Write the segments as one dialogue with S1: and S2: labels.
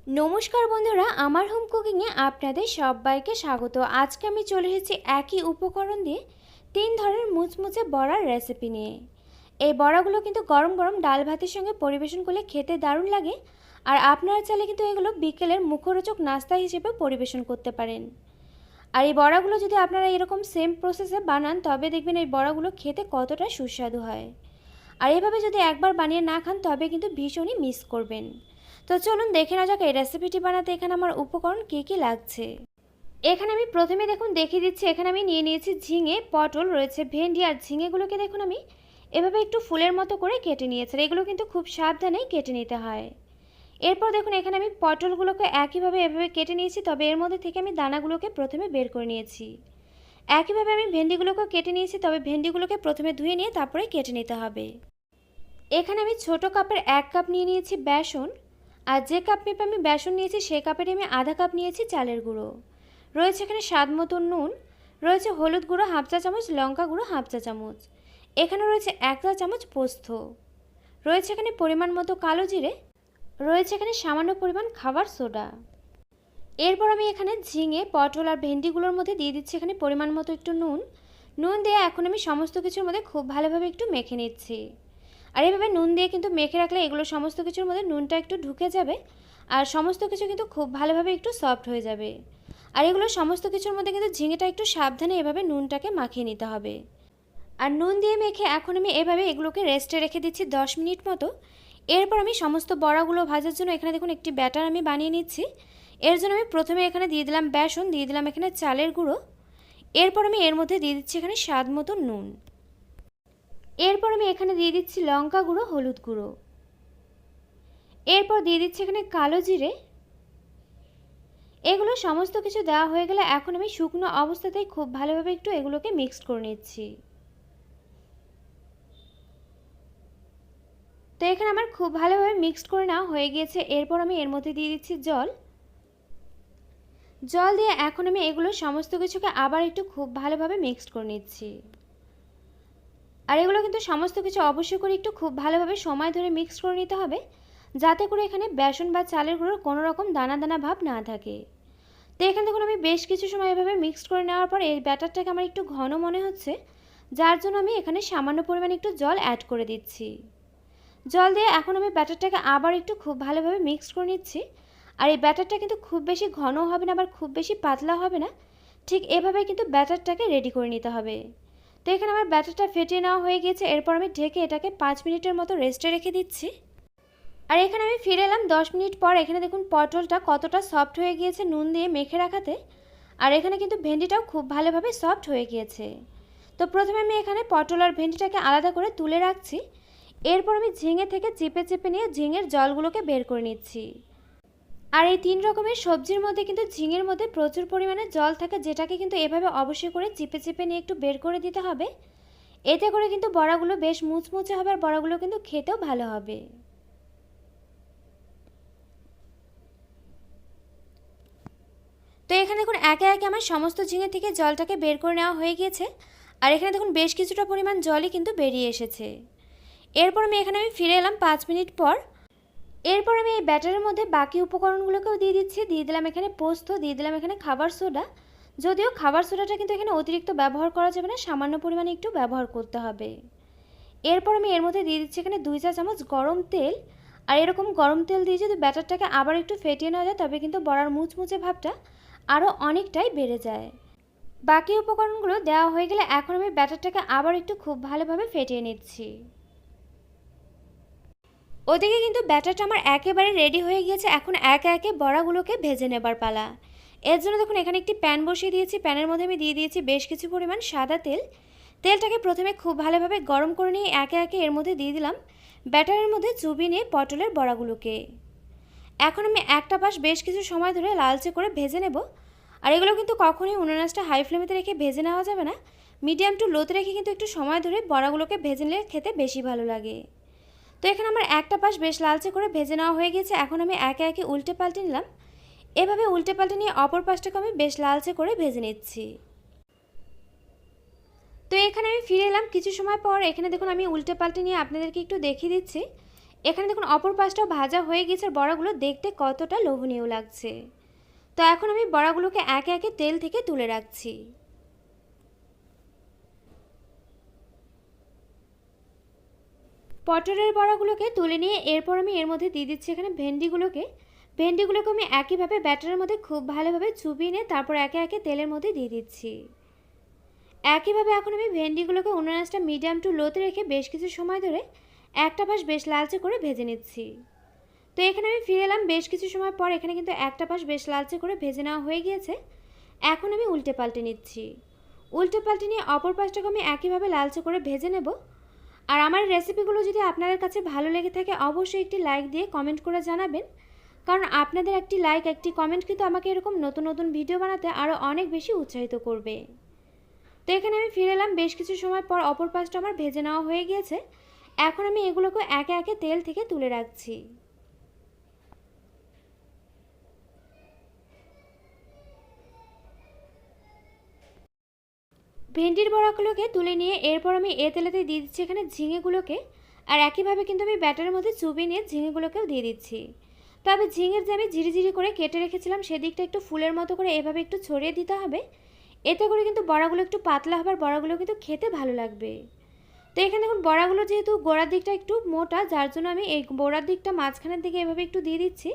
S1: নমস্কার বন্ধুরা, আমার হোম কুকিংয়ে আপনাদের সবাইকে স্বাগত। আজকে আমি চলে এসেছি একই উপকরণ দিয়ে 3 ধরনের মুচমুচে বড়ার রেসিপি নিয়ে। এই বড়াগুলো কিন্তু গরম গরম ডাল ভাতের সঙ্গে পরিবেশন করলে খেতে দারুণ লাগে। আর আপনারা চাইলে কিন্তু এগুলো বিকেলের মুখরোচক নাস্তা হিসেবে পরিবেশন করতে পারেন। আর এই বড়াগুলো যদি আপনারা এরকম সেম প্রসেসে বানান তবে দেখবেন এই বড়াগুলো খেতে কতটা সুস্বাদু হয়। আর এভাবে যদি একবার বানিয়ে না খান তবে কিন্তু ভীষণই মিস করবেন। তো চলুন দেখে না যাক এই রেসিপিটি বানাতে এখানে আমার উপকরণ কী কী লাগছে। এখানে আমি প্রথমে দেখুন দেখিয়ে দিচ্ছি। এখানে আমি নিয়ে নিয়েছি ঝিঙে, পটল, রয়েছে ভেন্ডি। আর ঝিঙেগুলোকে দেখুন আমি এভাবে একটু ফুলের মতো করে কেটে নিয়েছি। এগুলো কিন্তু খুব সাবধানেই কেটে নিতে হয়। এরপর দেখুন এখানে আমি পটলগুলোকে একইভাবে এভাবে কেটে নিয়েছি, তবে এর মধ্যে থেকে আমি দানাগুলোকে প্রথমে বের করে নিয়েছি। একইভাবে আমি ভেন্ডিগুলোকেও কেটে নিয়েছি, তবে ভেন্ডিগুলোকে প্রথমে ধুয়ে নিয়ে তারপরে কেটে নিতে হবে। এখানে আমি ছোট কাপের 1 কাপ নিয়ে নিয়েছি বেসন। আর যে কাপ মেপে আমি বেসন নিয়েছি সেই কাপের আমি আধা কাপ নিয়েছি চালের গুঁড়ো। রয়েছে এখানে স্বাদ মতো নুন, রয়েছে হলুদ গুঁড়ো হাফ চা চামচ, লঙ্কা গুঁড়ো হাফ চা চামচ, এখানে রয়েছে 1 চা চামচ পোস্ত, রয়েছে এখানে পরিমাণ মতো কালো জিরে, রয়েছে এখানে সামান্য পরিমাণ খাবার সোডা। এরপর আমি এখানে ঝিঙে, পটল আর ভেন্ডিগুলোর মধ্যে দিয়ে দিচ্ছি এখানে পরিমাণ মতো একটু নুন। নুন দিয়ে এখন আমি সমস্ত কিছুর মধ্যে খুব ভালোভাবে একটু মেখে নিচ্ছি। আর এইভাবে নুন দিয়ে কিন্তু মেখে রাখলে এগুলো সমস্ত কিছুর মধ্যে নুনটা একটু ঢুকে যাবে আর সমস্ত কিছু কিন্তু খুব ভালোভাবে একটু সফট হয়ে যাবে। আর এগুলো সমস্ত কিছুর মধ্যে কিন্তু ঝিঙেটা একটু সাবধানে এভাবে নুনটাকে মাখিয়ে নিতে হবে। আর নুন দিয়ে মেখে এখন আমি এভাবে এগুলোকে রেস্টে রেখে দিচ্ছি 10 মিনিট মতো। এরপর আমি সমস্ত বড়াগুলো ভাজার জন্য এখানে দেখুন একটি ব্যাটার আমি বানিয়ে নিচ্ছি। এর জন্য আমি প্রথমে এখানে দিয়ে দিলাম বেসন, দিয়ে দিলাম এখানে চালের গুঁড়ো। এরপর আমি এর মধ্যে দিয়ে দিচ্ছি এখানে স্বাদ মতো নুন। এরপর আমি এখানে দিয়ে দিচ্ছি লঙ্কা গুঁড়ো, হলুদ গুঁড়ো। এরপর দিয়ে দিচ্ছি এখানে কালো জিরে। এগুলো সমস্ত কিছু দেওয়া হয়ে গেলে এখন আমি শুকনো অবস্থাতেই খুব ভালোভাবে একটু এগুলোকে মিক্সড করে নিচ্ছি। তো এখানে আমার খুব ভালোভাবে মিক্সড করে নেওয়া হয়ে গিয়েছে। এরপর আমি এর মধ্যে দিয়ে দিচ্ছি জল। জল দিয়ে এখন আমি এগুলো সমস্ত কিছুকে আবার একটু খুব ভালোভাবে মিক্সড করে নিচ্ছি। আর এগুলো কিন্তু সমস্ত কিছু অবশ্যই করে একটু খুব ভালোভাবে সময় ধরে মিক্স করে নিতে হবে, যাতে করে এখানে বেসন বা চালের গুঁড়োর কোনো রকম দানা দানা ভাব না থাকে। তো এখানে দেখুন আমি বেশ কিছু সময় এভাবে মিক্সড করে নেওয়ার পর এই ব্যাটারটাকে আমার একটু ঘন মনে হচ্ছে, যার জন্য আমি এখানে সামান্য পরিমাণে একটু জল অ্যাড করে দিচ্ছি। জল দিয়ে এখন আমি ব্যাটারটাকে আবার একটু খুব ভালোভাবে মিক্সড করে নিচ্ছি। আর এই ব্যাটারটা কিন্তু খুব বেশি ঘন হবে না আবার খুব বেশি পাতলা হবে না, ঠিক এভাবে কিন্তু ব্যাটারটাকে রেডি করে নিতে হবে। তো এখানে আমার ব্যাটারটা ফেটিয়ে নেওয়া হয়ে গিয়েছে। এরপর আমি ঢেকে এটাকে 5 মিনিটের মতো রেস্টে রেখে দিচ্ছি। আর এখানে আমি ফিরে এলাম 10 মিনিট পর। এখানে দেখুন পটলটা কতটা সফট হয়ে গিয়েছে নুন দিয়ে মেখে রাখাতে। আর এখানে কিন্তু ভেন্ডিটাও খুব ভালোভাবে সফট হয়ে গিয়েছে। তো প্রথমে আমি এখানে পটল আর ভেন্ডিটাকে আলাদা করে তুলে রাখছি। এরপর আমি ঝিঙে থেকে চিপে চিপে নিয়ে ঝিঙের জলগুলোকে বের করে নিচ্ছি। আর এই 3 রকমের সবজির মধ্যে কিন্তু ঝিঙের মধ্যে প্রচুর পরিমাণে জল থাকে, যেটাকে কিন্তু এভাবে অবশ্যই করে চিপে চিপে নিয়ে একটু বের করে দিতে হবে। এতে করে কিন্তু বড়াগুলো বেশ মুচমুচে হবে আর বড়াগুলো কিন্তু খেতেও ভালো হবে। তো এখানে দেখুন একে একে আমার সমস্ত ঝিঙে থেকে জলটাকে বের করে নেওয়া হয়ে গিয়েছে। আর এখানে দেখুন বেশ কিছুটা পরিমাণ জলই কিন্তু বেরিয়ে এসেছে। এরপর আমি ফিরে এলাম 5 মিনিট পর। এরপর আমি এই ব্যাটারের মধ্যে বাকি উপকরণগুলোকেও দিয়ে দিচ্ছি। দিয়ে দিলাম এখানে পোস্ত, দিয়ে দিলাম এখানে খাবার সোডা। যদিও খাবার সোডাটা কিন্তু এখানে অতিরিক্ত ব্যবহার করা যাবে না, সামান্য পরিমাণে একটু ব্যবহার করতে হবে। এরপর আমি এর মধ্যে দিয়ে দিচ্ছি এখানে 2 চা চামচ গরম তেল। আর এরকম গরম তেল দিয়ে যদি ব্যাটারটাকে আবার একটু ফেটিয়ে নেওয়া যায় তবে কিন্তু বড়ার মুচমুচে ভাবটা আরও অনেকটাই বেড়ে যায়। বাকি উপকরণগুলো দেওয়া হয়ে গেলে এখন আমি ব্যাটারটাকে আবার একটু খুব ভালোভাবে ফেটিয়ে নিচ্ছি। ওদিকে কিন্তু ব্যাটারটা আমার একেবারে রেডি হয়ে গিয়েছে। এখন একে একে বড়াগুলোকে ভেজে নেবার পালা। এর জন্য দেখুন এখানে একটি প্যান বসিয়ে দিয়েছি। প্যানের মধ্যে আমি দিয়ে দিয়েছি বেশ কিছু পরিমাণ সাদা তেল। তেলটাকে প্রথমে খুব ভালোভাবে গরম করে নিয়ে একে একে এর মধ্যে দিয়ে দিলাম ব্যাটারের মধ্যে চুবিয়ে নিয়ে পটলের বড়াগুলোকে। এখন আমি একটা পাশ বেশ কিছু সময় ধরে লালচে করে ভেজে নেব। আর এগুলো কিন্তু কখনোই উনুন আঁচটা হাই ফ্লেমেতে রেখে ভেজে নেওয়া যাবে না, মিডিয়াম টু লোতে রেখে কিন্তু একটু সময় ধরে বড়াগুলোকে ভেজে নিলে খেতে বেশি ভালো লাগে। তো এখানে আমার একটা পাশ বেশ লালচে করে ভেজে নেওয়া হয়ে গেছে। এখন আমি একে একে উল্টে পাল্টে নিলাম। এভাবে উল্টে পাল্টে নিয়ে অপর পাশটাকে আমি বেশ লালচে করে ভেজে নিচ্ছি। তো এখানে আমি ফিরে এলাম কিছু সময় পর। এখানে দেখুন আমি উল্টে পাল্টে নিয়ে আপনাদেরকে একটু দেখিয়ে দিচ্ছি। এখানে দেখুন অপর পাশটাও ভাজা হয়ে গেছে, আর বড়াগুলো দেখতে কতটা লোভনীয় লাগছে। তো এখন আমি বড়াগুলোকে একে একে তেল থেকে তুলে রাখছি। পটলের বড়াগুলোকে তুলে নিয়ে এরপর আমি এর মধ্যে দিয়ে দিচ্ছি এখানে ভেন্ডিগুলোকে আমি একইভাবে ব্যাটারের মধ্যে খুব ভালোভাবে চুবিয়ে নিয়ে তারপর একে একে তেলের মধ্যে দিয়ে দিচ্ছি। একইভাবে এখন আমি ভেন্ডিগুলোকে উনুন আঁচটা মিডিয়াম টু লোতে রেখে বেশ কিছু সময় ধরে একটা পাশ বেশ লালচে করে ভেজে নিচ্ছি। তো এখানে আমি ফিরে এলাম বেশ কিছু সময় পর। এখানে কিন্তু একটা পাশ বেশ লালচে করে ভেজে নেওয়া হয়ে গিয়েছে। এখন আমি উল্টে পাল্টে নিচ্ছি। উল্টে পাল্টে নিয়ে অপর পাশটাকে আমি একইভাবে লালচে করে ভেজে নেব। আর আমার রেসিপিগুলো যদি আপনাদের কাছে ভালো লেগে থাকে অবশ্যই একটি লাইক দিয়ে কমেন্ট করে জানাবেন, কারণ আপনাদের একটি লাইক একটি কমেন্ট কিন্তু আমাকে এরকম নতুন নতুন ভিডিও বানাতে আরও অনেক বেশি উৎসাহিত করবে। তো এখানে আমি ফিরে এলাম বেশ কিছু সময় পর। অপর পাশটা আমার ভেজে নেওয়া হয়ে গিয়েছে। এখন আমি এগুলোকে একে একে তেল থেকে তুলে রাখছি। ভেন্ডির বড়াগুলোকে তুলে নিয়ে এরপর আমি তেলেতে দিয়ে দিচ্ছি এখানে ঝিঙেগুলোকে। আর একইভাবে কিন্তু আমি ব্যাটারের মধ্যে চুবিয়ে নিয়ে ঝিঙেগুলোকেও দিয়ে দিচ্ছি। তবে ঝিঙের যে আমি ঝিরিঝিরি করে কেটে রেখেছিলাম সেদিকটা একটু ফুলের মতো করে এভাবে একটু ছড়িয়ে দিতে হবে। এতে করে কিন্তু বড়াগুলো একটু পাতলা হবে, আর বড়াগুলো কিন্তু খেতে ভালো লাগবে। তো এখানে দেখুন বড়াগুলো যেহেতু গোড়ার দিকটা একটু মোটা, যার জন্য আমি এই গোড়ার দিকটা মাঝখানের দিকে এভাবে একটু দিয়ে দিচ্ছি।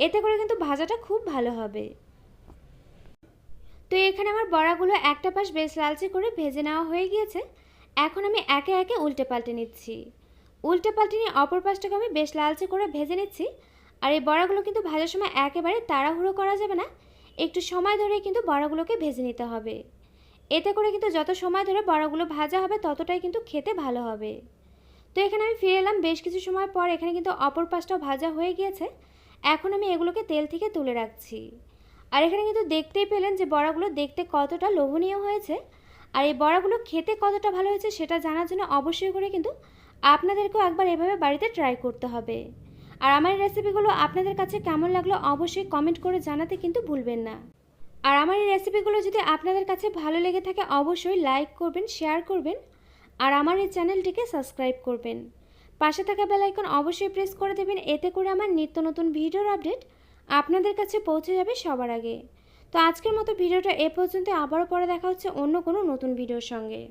S1: এতে করে কিন্তু ভাজাটা খুব ভালো হবে। তো এখানে আমার বড়াগুলো একটা পাশ বেশ লালচে করে ভেজে নেওয়া হয়ে গিয়েছে। এখন আমি একে একে উল্টে পাল্টে নিচ্ছি। উল্টে পাল্টে নিয়ে অপর পাশটাকে আমি বেশ লালচে করে ভেজে নিচ্ছি। আর এই বড়াগুলো কিন্তু ভাজার সময় একেবারে তাড়াহুড়ো করা যাবে না, একটু সময় ধরে কিন্তু বড়াগুলোকে ভেজে নিতে হবে। এতে করে কিন্তু যত সময় ধরে বড়াগুলো ভাজা হবে ততটাই কিন্তু খেতে ভালো হবে। তো এখানে আমি ফিরে এলাম বেশ কিছু সময় পর। এখানে কিন্তু অপর পাশটাও ভাজা হয়ে গিয়েছে। এখন আমি এগুলোকে তেল থেকে তুলে রাখছি। আর এখানে কিন্তু দেখতেই পেলেন যে বড়াগুলো দেখতে কতটা লোভনীয় হয়েছে। আর এই বড়াগুলো খেতে কতটা ভালো হয়েছে সেটা জানার জন্য অবশ্যই করে কিন্তু আপনাদেরকেও একবার এভাবে বাড়িতে ট্রাই করতে হবে। আর আমার রেসিপিগুলো আপনাদের কাছে কেমন লাগলো অবশ্যই কমেন্ট করে জানাতে কিন্তু ভুলবেন না। আর আমার এই রেসিপিগুলো যদি আপনাদের কাছে ভালো লেগে থাকে অবশ্যই লাইক করবেন, শেয়ার করবেন, আর আমার এই চ্যানেলটিকে সাবস্ক্রাইব করবেন। পাশে থাকা বেল আইকন অবশ্যই প্রেস করে দেবেন, এতে করে আমার নিত্য নতুন ভিডিওর আপডেট আপনাদের কাছে পৌঁছে যাবে সবার আগে। তো আজকের মতো ভিডিওটা এ পর্যন্ত, আবারও পরে দেখা হচ্ছে অন্য কোনো নতুন ভিডিওর সঙ্গে।